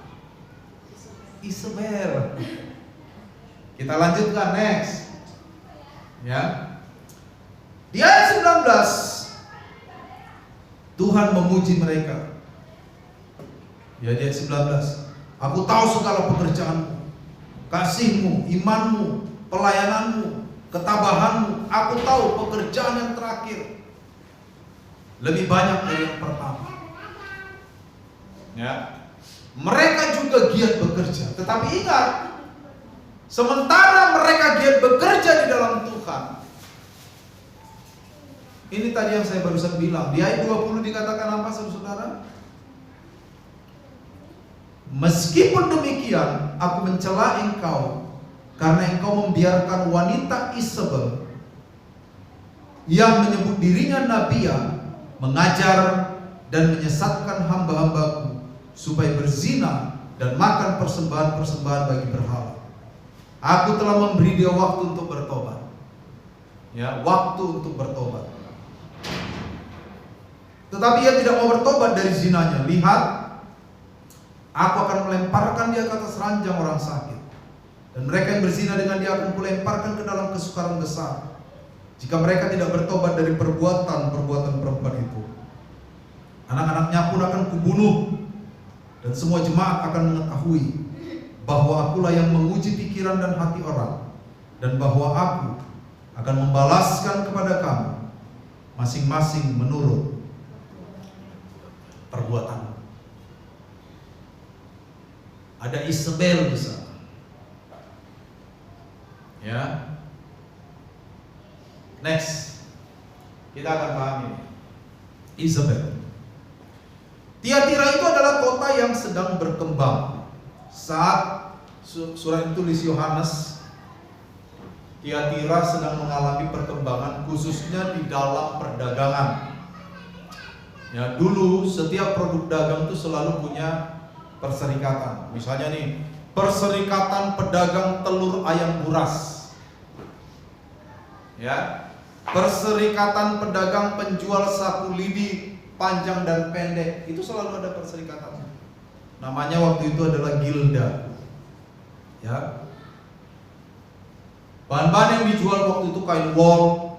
A: Isabel. Kita lanjutkan next. Ya. Di ayat 19 Tuhan memuji mereka. Ya, di ayat 19. Aku tahu segala pekerjaanmu, kasihmu, imanmu, pelayananmu, ketabahanmu. Aku tahu pekerjaan yang terakhir. lebih banyak dari yang pertama. Ya. Mereka juga giat bekerja, tetapi ingat, sementara mereka giat bekerja di dalam Tuhan, ini tadi yang saya barusan bilang, di ayat 20 dikatakan apa saudara? Meskipun demikian, aku mencela engkau, karena engkau membiarkan wanita Isabel yang menyebut dirinya nabiya mengajar dan menyesatkan hamba-hambaku supaya berzina dan makan persembahan-persembahan bagi berhala. Aku telah memberi dia waktu untuk bertobat. Ya, waktu untuk bertobat. Tetapi ia tidak mau bertobat dari zinanya. Lihat, aku akan melemparkan dia ke atas ranjang orang sakit, dan mereka yang berzina dengan dia akan kulemparkan ke dalam kesukaran besar, jika mereka tidak bertobat dari perbuatan-perbuatan perempuan itu. Anak-anaknya pun akan kubunuh, dan semua jemaat akan mengetahui bahwa akulah yang menguji pikiran dan hati orang, dan bahwa aku akan membalaskan kepada kamu masing-masing menurut perbuatan. Ada Isabel di sana. Ya. Next. Kita akan pahami Isabel. Tiatira itu adalah kota yang sedang berkembang. Saat surat tulis Yohanes, Tiatira sedang mengalami perkembangan, khususnya di dalam perdagangan. Ya, dulu setiap produk dagang itu selalu punya perserikatan. Misalnya nih, Perserikatan Pedagang Telur Ayam Buras. Ya. Perserikatan Pedagang Penjual Sapu Lidi Panjang dan Pendek. Itu selalu ada perserikatannya. Namanya waktu itu adalah Gilda. Ya. Bahan-bahan yang dijual waktu itu kain wol,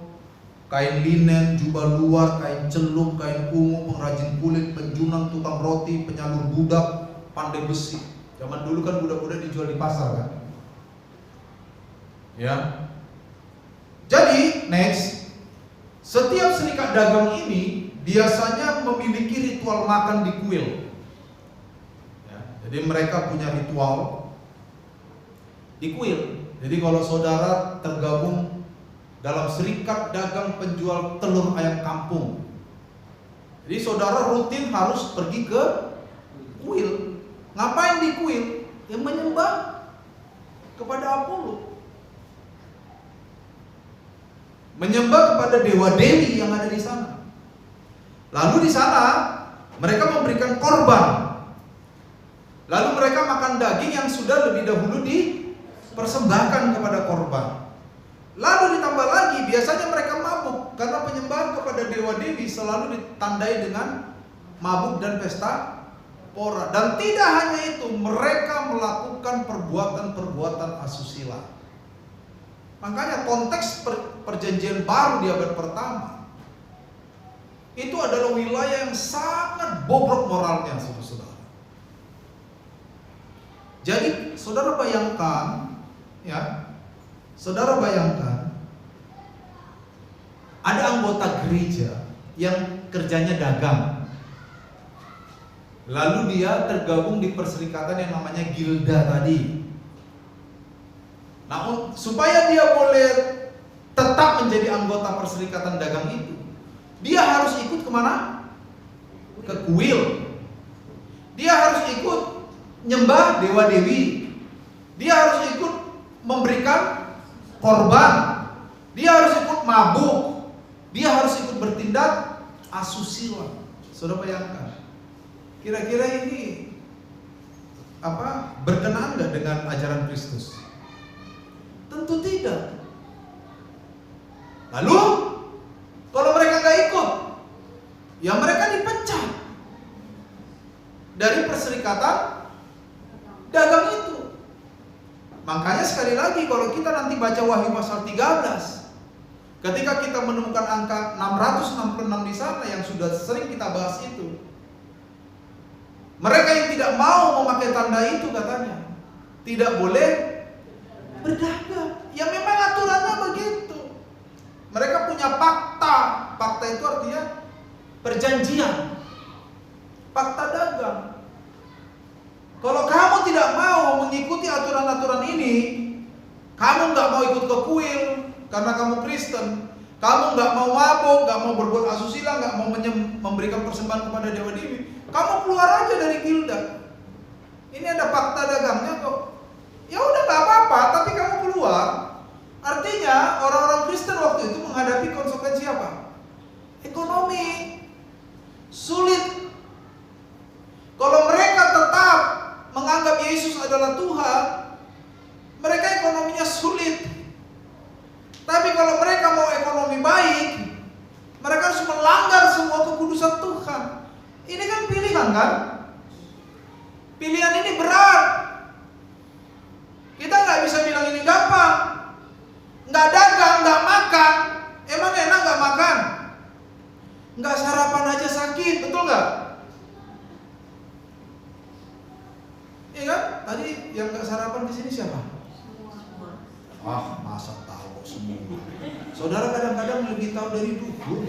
A: kain linen, jubah luar, kain celup, kain ungu, pengrajin kulit, penjunang, tukang roti, penyalur budak, pandai besi. Zaman dulu kan budak-budak dijual di pasar kan. Ya. Jadi next, setiap serikat dagang ini biasanya memiliki ritual makan di kuil. Ya, jadi mereka punya ritual di kuil. Jadi kalau saudara tergabung dalam serikat dagang penjual telur ayam kampung, jadi saudara rutin harus pergi ke kuil. Ngapain di kuil? Yang menyembah kepada Apollo, menyembah kepada dewa-dewi yang ada di sana. Lalu di sana mereka memberikan korban. Lalu mereka makan daging yang sudah lebih dahulu dipersembahkan kepada korban. Lalu ditambah lagi, biasanya mereka mabuk karena penyembahan kepada dewa-dewi selalu ditandai dengan mabuk dan pesta pora. Dan tidak hanya itu, mereka melakukan perbuatan-perbuatan asusila. Makanya konteks perjanjian baru di abad pertama itu adalah wilayah yang sangat bobrok moralnya, saudara-saudara. Jadi saudara bayangkan, ya, saudara bayangkan ada anggota gereja yang kerjanya dagang, lalu dia tergabung di perserikatan yang namanya Gilda tadi. Nah, supaya dia boleh tetap menjadi anggota perserikatan dagang itu, dia harus ikut kemana? Ke kuil. Dia harus ikut nyembah dewa-dewi. Dia harus ikut memberikan korban. Dia harus ikut mabuk. Dia harus ikut bertindak asusila. Saudara bayangkan, kira-kira ini berkenaan nggak dengan ajaran Kristus? Tentu tidak. Lalu kalau mereka nggak ikut, ya mereka dipecat dari perserikatan dagang itu. Makanya sekali lagi kalau kita nanti baca Wahyu pasal 13, ketika kita menemukan angka 666 di sana yang sudah sering kita bahas itu, mereka yang tidak mau memakai tanda itu katanya tidak boleh berdagang. Ya memang aturannya begitu. Mereka punya fakta. Fakta itu artinya perjanjian, fakta dagang. Kalau kamu tidak mau mengikuti aturan-aturan ini, kamu nggak mau ikut ke kuil karena kamu Kristen, kamu nggak mau mabuk, nggak mau berbuat asusila, nggak mau memberikan persembahan kepada dewa dewi, kamu keluar aja dari gilda. Ini ada fakta dagangnya kok. Ya udah nggak apa-apa, tapi kamu keluar. Artinya orang-orang Kristen waktu itu menghadapi konsekuensi apa? Ekonomi sulit. Kalau mereka tetap menganggap Yesus adalah Tuhan, mereka ekonominya sulit. Tapi kalau mereka mau ekonomi baik, mereka harus melanggar semua kekudusan Tuhan. Ini kan pilihan kan? Pilihan ini berat. Kita nggak bisa bilang ini gampang. Nggak dagang, nggak makan. Emang enak nggak makan? Nggak sarapan aja sakit, betul nggak? Iya kan? Tadi yang nggak sarapan di sini siapa? Ah, masa tahu semua. Saudara kadang-kadang lebih tahu dari dukun.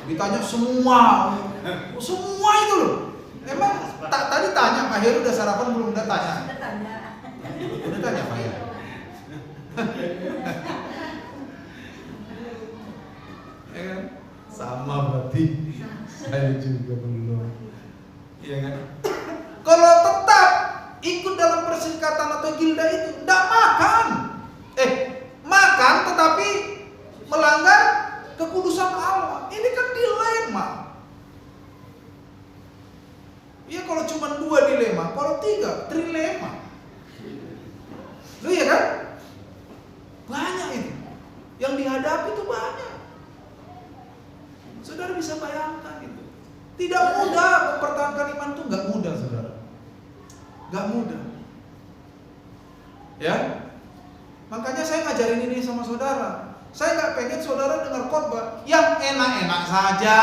A: Ditanya semua itu loh. Emang tadi tanya Pak Heru udah sarapan belum? Udah tanya. Udah tanya Pak Heru. Ya kan? Sama berarti saya juga belum. Iya kan? Kalau tetap ikut dalam perserikatan atau gilda itu, tidak makan. Makan tetapi melanggar kekudusan Allah. Ini kan dilema. Ya kalau cuma 2 dilema, kalau 3 trilema. Loh ya kan? Banyak itu. Yang dihadapi itu banyak. Saudara bisa bayangkan itu. Tidak mudah mempertahankan iman itu, nggak mudah saudara. Nggak mudah. Ya. Makanya saya ngajarin ini sama saudara. Saya nggak pengen saudara dengar khotbah yang enak-enak saja.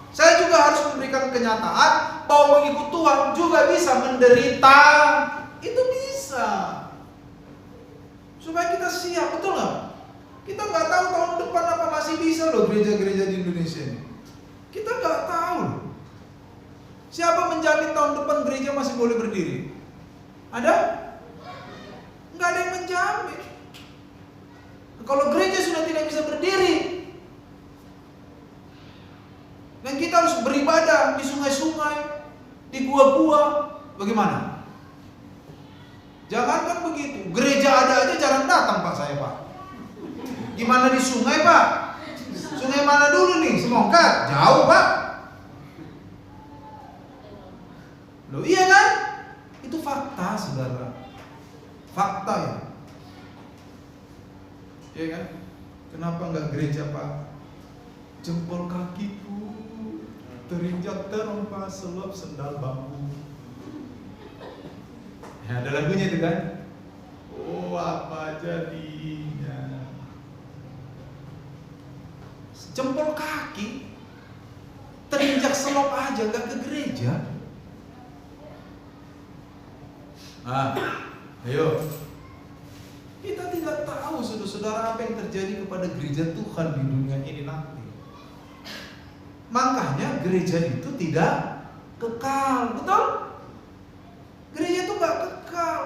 A: Saya juga harus memberikan kenyataan bahwa mengikut Tuhan juga bisa menderita. Itu bisa. Supaya kita siap, betul nggak? Kita nggak tahu tahun depan apa masih bisa loh gereja-gereja di Indonesia ini. Kita nggak tahu. Siapa menjamin tahun depan gereja masih boleh berdiri? Ada? Nggak ada yang menjamin. Kalau gereja sudah tidak bisa berdiri, dan kita harus beribadah di sungai-sungai, di gua-gua, bagaimana? Jangankan begitu, gereja ada aja jarang datang Pak saya Pak. Gimana di sungai Pak? Sungai mana dulu nih? Semongkat? Jauh Pak. Loh iya kan? Itu fakta saudara. Fakta ya. Iya kan? Kenapa enggak gereja Pak? Jempol kakiku terinjak terempas selop sendal bambu. Ya, ada lagunya itu kan? Oh apa jadinya? Jempol kaki terinjak selop aja nggak ke gereja. Ayo. Kita tidak tahu saudara-saudara apa yang terjadi kepada gereja Tuhan di dunia ini nanti. Makanya gereja itu tidak kekal, betul? Gereja itu nggak kekal.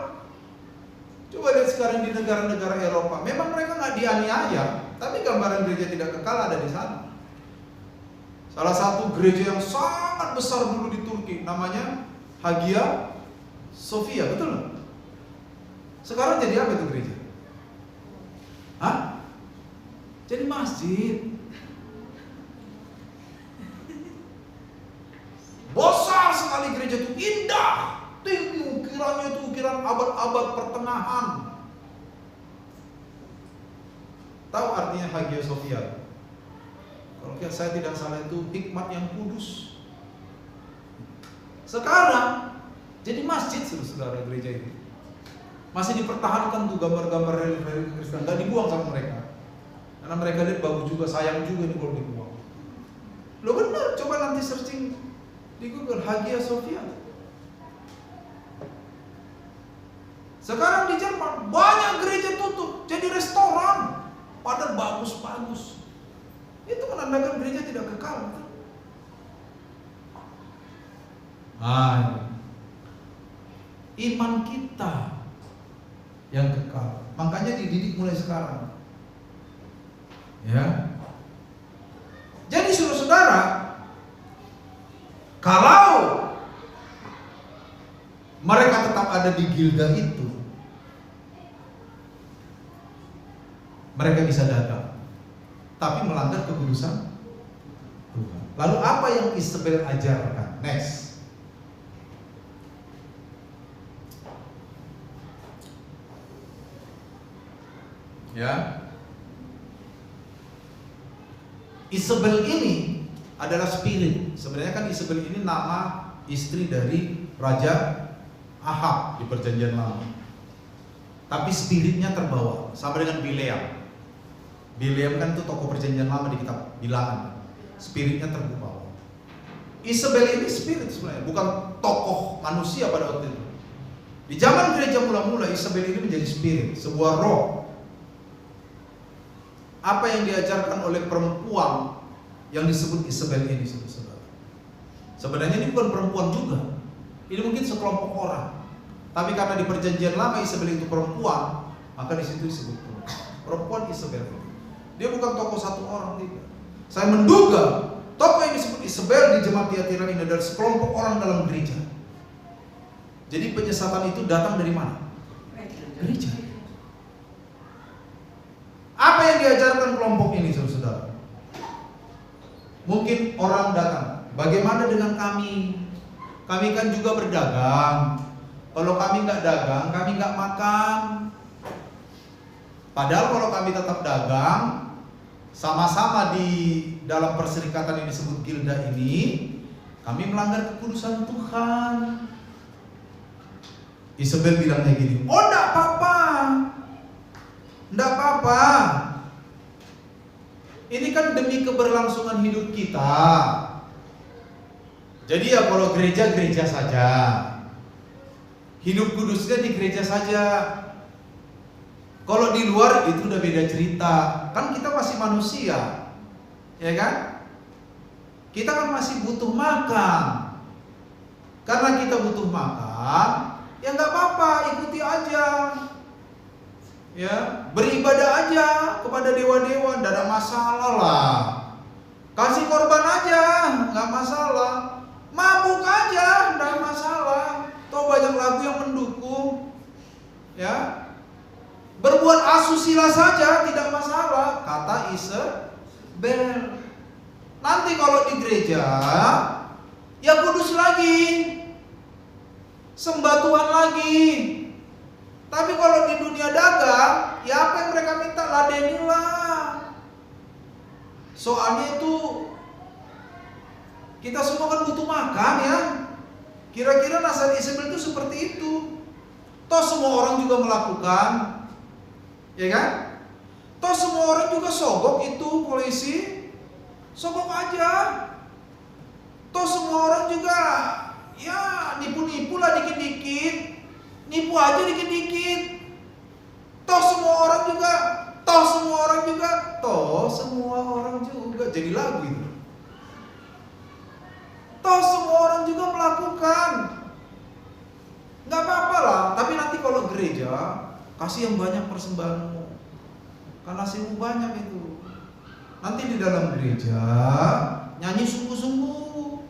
A: Coba lihat sekarang di negara-negara Eropa, memang mereka nggak dianiaya, tapi gambaran gereja tidak kekal ada di sana. Salah satu gereja yang sangat besar dulu di Turki, namanya Hagia Sophia, betul? Sekarang jadi apa itu gereja? Hah? Jadi masjid. Besar sekali gereja itu, indah, tinggi ukirannya itu ukiran abad-abad pertengahan. Tahu artinya Hagia Sophia? Kalau saya tidak salah itu hikmat yang kudus. Sekarang jadi masjid saudara gereja itu. Masih dipertahankan tuh gambar-gambar relief Kristen, nggak dibuang sama mereka. Karena mereka lihat bagus juga, sayang juga nih kalau dibuang. Lo benar, coba nanti searching di Google Hagia Sophia. Sekarang di Jerman banyak gereja tutup jadi restoran, padahal bagus-bagus. Itu menandakan menandakan gereja tidak kekal. Iman kita yang kekal. Makanya dididik mulai sekarang. Ya. Jadi saudara-saudara, kalau mereka tetap ada di Gilgal itu, mereka bisa datang, tapi melanggar kekudusan Tuhan. Lalu apa yang Isabel ajarkan? Next. Ya. Isabel ini adalah spirit. Sebenarnya kan Isabel ini nama istri dari Raja Ahab di Perjanjian Lama. Tapi spiritnya terbawa sama dengan Bileam. Bileam kan itu tokoh Perjanjian Lama di kitab Bilangan. Spiritnya terbawa. Isabel ini spirit sebenarnya, bukan tokoh manusia pada waktu itu. Di zaman gereja mula-mula, Isabel ini menjadi spirit, sebuah roh. Apa yang diajarkan oleh perempuan yang disebut Isabel ini, saudara? Sebenarnya ini bukan perempuan juga. Ini mungkin sekelompok orang. Tapi karena di Perjanjian Lama Isabel itu perempuan, maka di situ disebut perempuan Isabel. Dia bukan tokoh satu orang, tidak. Saya menduga tokoh yang disebut Isabel di jemaat Tiatira ini adalah sekelompok orang dalam gereja. Jadi penyesatan itu datang dari mana? Gereja. Apa yang diajarkan kelompok ini, saudara? Mungkin orang datang, bagaimana dengan kami? Kami kan juga berdagang. Kalau kami nggak dagang, kami nggak makan. Padahal kalau kami tetap dagang, sama-sama di dalam perserikatan yang disebut Gilda ini, kami melanggar kekudusan Tuhan. Isabel bilangnya gini, oh enggak apa-apa. Enggak apa-apa. Ini kan demi keberlangsungan hidup kita. Jadi ya kalau gereja saja. Hidup kudusnya di gereja saja. Kalau di luar itu udah beda cerita. Kan kita masih manusia. Ya kan? Kita kan masih butuh makan. Karena kita butuh makan, ya enggak apa-apa, ikuti aja. Ya, beribadah aja kepada dewa-dewa, tidak ada masalah lah. Kasih korban aja, nggak masalah. Mabuk aja, tidak masalah. Toh banyak lagu yang mendukung. Ya, berbuat asusila saja tidak masalah, kata Isabel. Nanti kalau di gereja, ya kudus lagi, sembah Tuhan lagi. Tapi kalau di dunia dagang, ya apa yang mereka minta, ladenilah. Soalnya itu kita semua kan butuh makan ya. Kira-kira nasihat Isabel itu seperti itu. Toh semua orang juga melakukan, ya kan? Toh semua orang juga sogok itu polisi, sogok aja. Toh semua orang juga ya nipu-nipu lah dikit-dikit. Nipu aja dikit-dikit. Toh semua orang juga jadi lagu itu. Toh semua orang juga melakukan. Nggak apa-apa lah. Tapi nanti kalau gereja kasih yang banyak persembahanmu, karena nasimu banyak itu. Nanti di dalam gereja nyanyi sungguh-sungguh.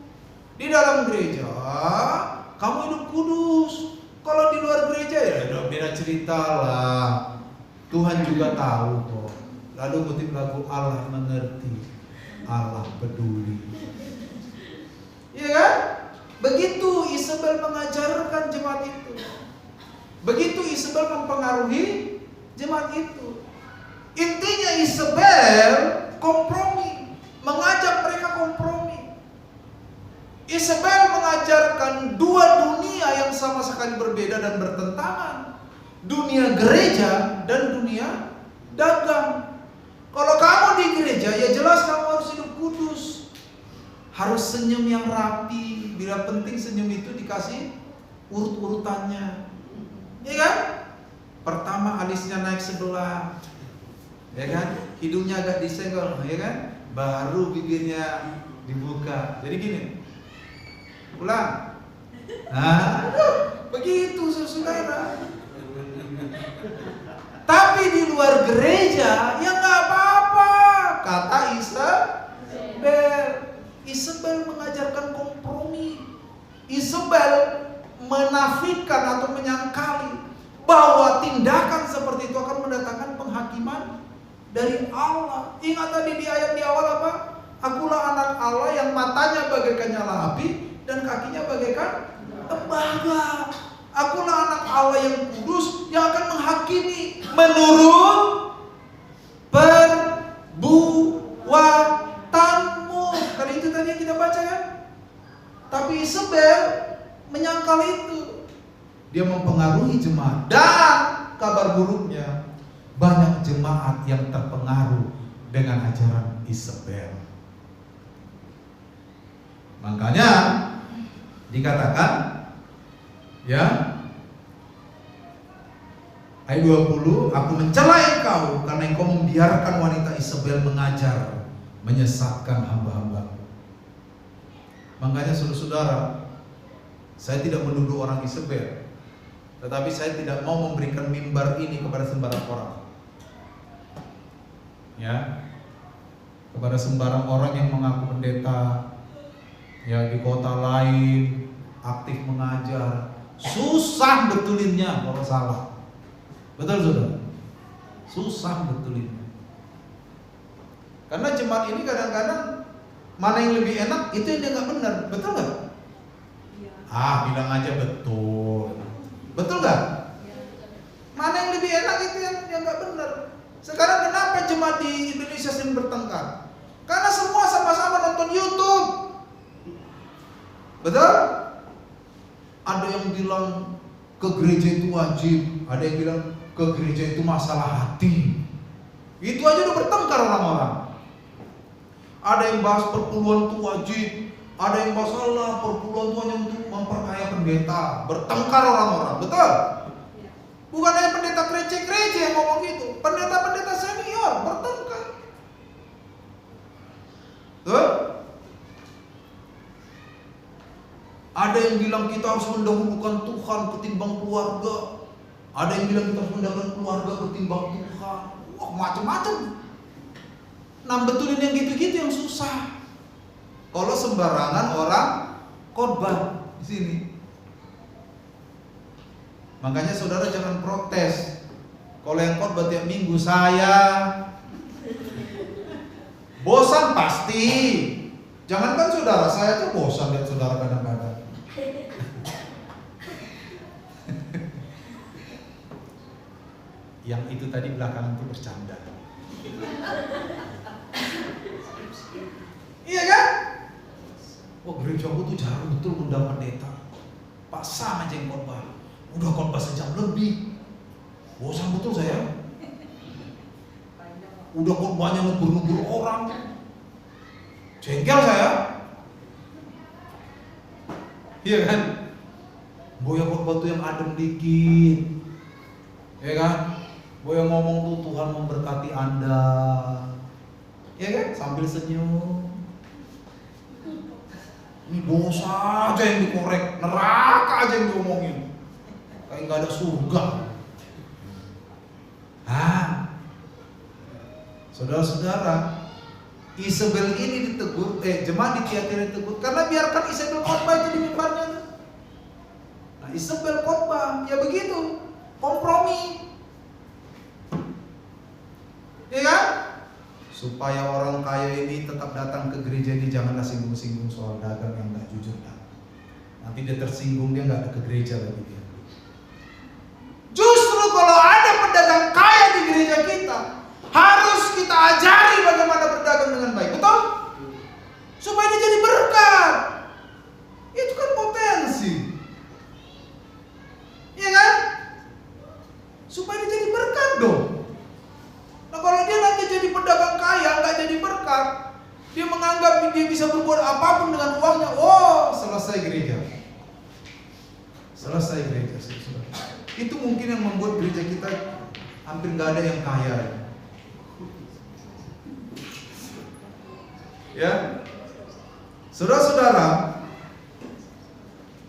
A: Di dalam gereja kamu hidup kudus. Kalau di luar gereja ya udah beda cerita lah. Tuhan juga tahu kok. Lalu kutip lagu Allah mengerti, Allah peduli. Iya kan? Begitu Isabel mengajarkan jemaat itu. Begitu Isabel mempengaruhi jemaat itu. Intinya Isabel kompromi, mengajak mereka kompromi. Isabel mengajarkan dua dunia yang sama sekali berbeda dan bertentangan. Dunia gereja dan dunia dagang. Kalau kamu di gereja, ya jelas kamu harus hidup kudus. Harus senyum yang rapi. Bila penting senyum itu dikasih urut-urutannya. Ya kan? Pertama alisnya naik sebelah. Ya kan? Hidungnya agak disenggol, ya kan? baru bibirnya dibuka. Jadi gini, ulang. Nah, begitu saudara. Tapi di luar gereja ya nggak apa-apa, kata Isabel mengajarkan kompromi. Isabel menafikan atau menyangkali bahwa tindakan seperti itu akan mendatangkan penghakiman dari Allah. Ingat tadi di ayat di awal apa? Akulah anak Allah yang matanya bagaikan nyala api dan kakinya bagaikan tembaga. Akulah anak Allah yang kudus yang akan menghakimi menurut perbuatanmu. Karena itu tadi yang kita baca kan. Tapi Isabel menyangkal itu. Dia mempengaruhi jemaat. Dan kabar buruknya, banyak jemaat yang terpengaruh dengan ajaran Isabel. Makanya dikatakan ya, ayat 20, aku mencela engkau karena engkau membiarkan wanita Isabel mengajar, menyesatkan hamba-hambaku. Makanya saudara-saudara, saya tidak menuduh orang Isabel, tetapi saya tidak mau memberikan mimbar ini kepada sembarang orang. Ya, kepada sembarang orang yang mengaku pendeta, ya di kota lain aktif mengajar, susah betulinnya kalau salah. Betul saudara? Susah betulinnya. Karena jemaat ini kadang-kadang mana yang lebih enak itu yang dia nggak benar, betul nggak? Bilang aja betul, betul nggak? Mana yang lebih enak itu yang nggak benar. Sekarang kenapa jemaat di Indonesia sering bertengkar? Karena semua sama-sama nonton YouTube, betul? Ada yang bilang ke gereja itu wajib, ada yang bilang ke gereja itu masalah hati. Itu aja udah bertengkar orang-orang. Ada yang bahas perpuluhan itu wajib, ada yang bahas perpuluhan itu hanya untuk memperkaya pendeta. Bertengkar orang-orang, betul? Bukan hanya pendeta gereja yang ngomong gitu, pendeta-pendeta senior bertengkar. Betul? Ada yang bilang kita harus mendahulukan Tuhan ketimbang keluarga. Ada yang bilang kita harus mendahulukan keluarga ketimbang Tuhan. Wah, macam-macam. Nah, betulin yang gitu-gitu yang susah. Kalau sembarangan orang khotbah di sini. Makanya saudara jangan protes. Kalau yang khotbah tiap minggu saya bosan pasti. Jangankan saudara, saya tuh bosan lihat saudara kadang-kadang. Yang itu tadi belakangan tuh bercanda. Iya kan? Wah, gereja aku tuh jarang betul undang pendeta. Pak Sam aja yang khotbah. Udah khotbah sejam lebih. Bosan betul saya. Udah khotbahnya ngebur-ngebur orang. Jengkel saya. Iya kan? Boya khotbah tuh yang adem dikit. Iya kan? Boya ngomong tuh Tuhan memberkati Anda. Iya kan? Sambil senyum. Ini dosa aja yang dikorek, neraka aja yang diomongin. Kayak nggak ada surga. Saudara-saudara, Isabel ini ditegur, jemaat di Tiatira ditegur karena biarkan Isabel khotbah itu di mimbarnya. Nah, Isabel khotbah, ya begitu, kompromi, ya kan? Supaya orang kaya ini tetap datang ke gereja ini, janganlah singgung-singgung soal dagang yang nggak jujur kan. Nanti dia tersinggung, dia nggak ke gereja lagi dia. Justru kalau ada pedagang kaya di gereja kita, harus kita ajari bagaimana berdagang dengan baik, betul? Supaya dia jadi berkat. Itu kan potensi, iya kan? Supaya dia jadi berkat dong. Nah, kalau dia nanti jadi pedagang kaya, nggak jadi berkat, dia menganggap dia bisa berbuat apapun dengan uangnya. Oh, selesai gereja. Selesai gereja. Itu mungkin yang membuat gereja kita hampir nggak ada yang kaya. Ya, saudara-saudara,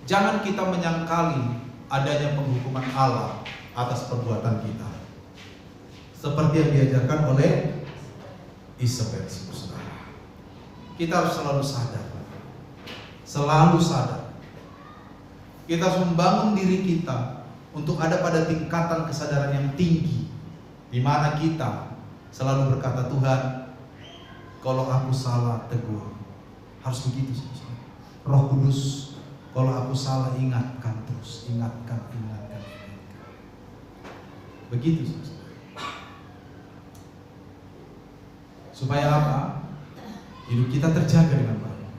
A: jangan kita menyangkali adanya penghukuman Allah atas perbuatan kita, seperti yang diajarkan oleh Isabel, saudara. Kita harus selalu sadar, kita harus membangun diri kita untuk ada pada tingkatan kesadaran yang tinggi, di mana kita selalu berkata, Tuhan, kalau aku salah tegur. Harus begitu, saudara. Roh Kudus, kalau aku salah ingatkan terus, ingatkan. Begitu, saudara. Supaya apa? Hidup kita terjaga dengan baik.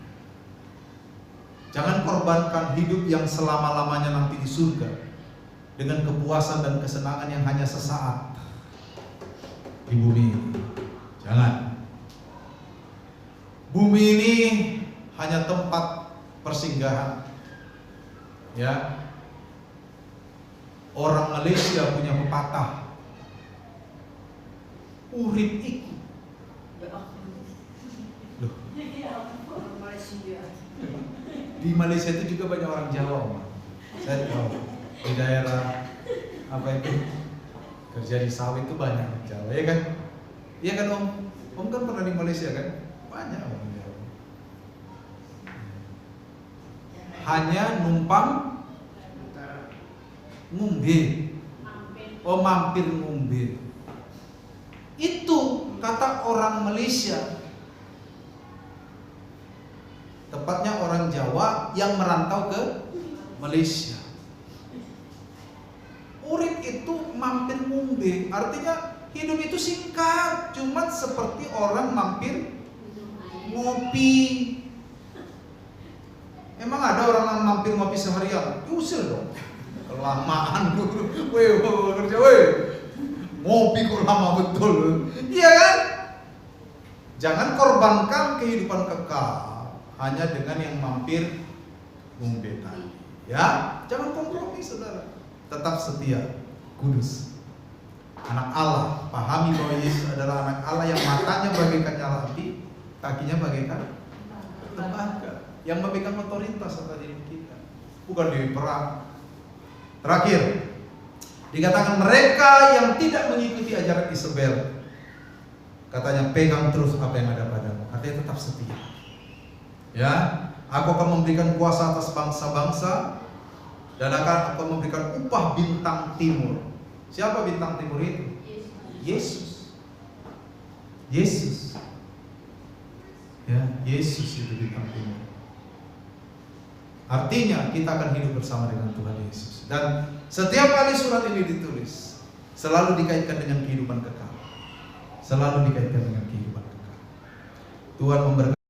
A: Jangan korbankan hidup yang selama-lamanya nanti di surga dengan kepuasan dan kesenangan yang hanya sesaat di bumi ini. Jangan. Bumi ini hanya tempat persinggahan. Ya. Orang Malaysia punya pepatah, urip iku. Loh. Di Malaysia itu juga banyak orang Jawa, Om. Saya tahu di daerah apa itu kerja di sawit itu banyak orang Jawa, ya kan? Iya kan, Om? Om kan pernah di Malaysia kan? Banyak orang Jawa. Hanya numpang ngombe. Oh, mampir ngombe. Itu kata orang Malaysia. Tepatnya orang Jawa yang merantau ke Malaysia. Urip itu mampir ngombe, artinya hidup itu singkat, cuma seperti orang mampir ngopi. Emang ada orang yang mampir ngopi seharian? Diusir dong. Kelamaan dulu. Weh, kerja weh. Ngopi kok lama betul. Iya kan? Jangan korbankan kehidupan kekal hanya dengan yang mampir ngombe tadi. Ya, jangan kompromi, saudara. Tetap setia, kudus. Anak Allah, pahami bahwa Yesus adalah anak Allah yang matanya bagaikan nyala api, kakinya bagaikan tembaga, yang memegang otoritas atas hidup kita, bukan dewi perang. Terakhir, dikatakan mereka yang tidak mengikuti ajaran Isabel, katanya pegang terus apa yang ada padamu, artinya tetap setia. Ya, aku akan memberikan kuasa atas bangsa-bangsa dan akan memberikan upah bintang timur. Siapa bintang timur itu? Yesus. Yesus. Ya, Yesus itu bintang timur. Artinya kita akan hidup bersama dengan Tuhan Yesus. Dan setiap kali surat ini ditulis, selalu dikaitkan dengan kehidupan kekal. Selalu dikaitkan dengan kehidupan kekal. Tuhan memberkati.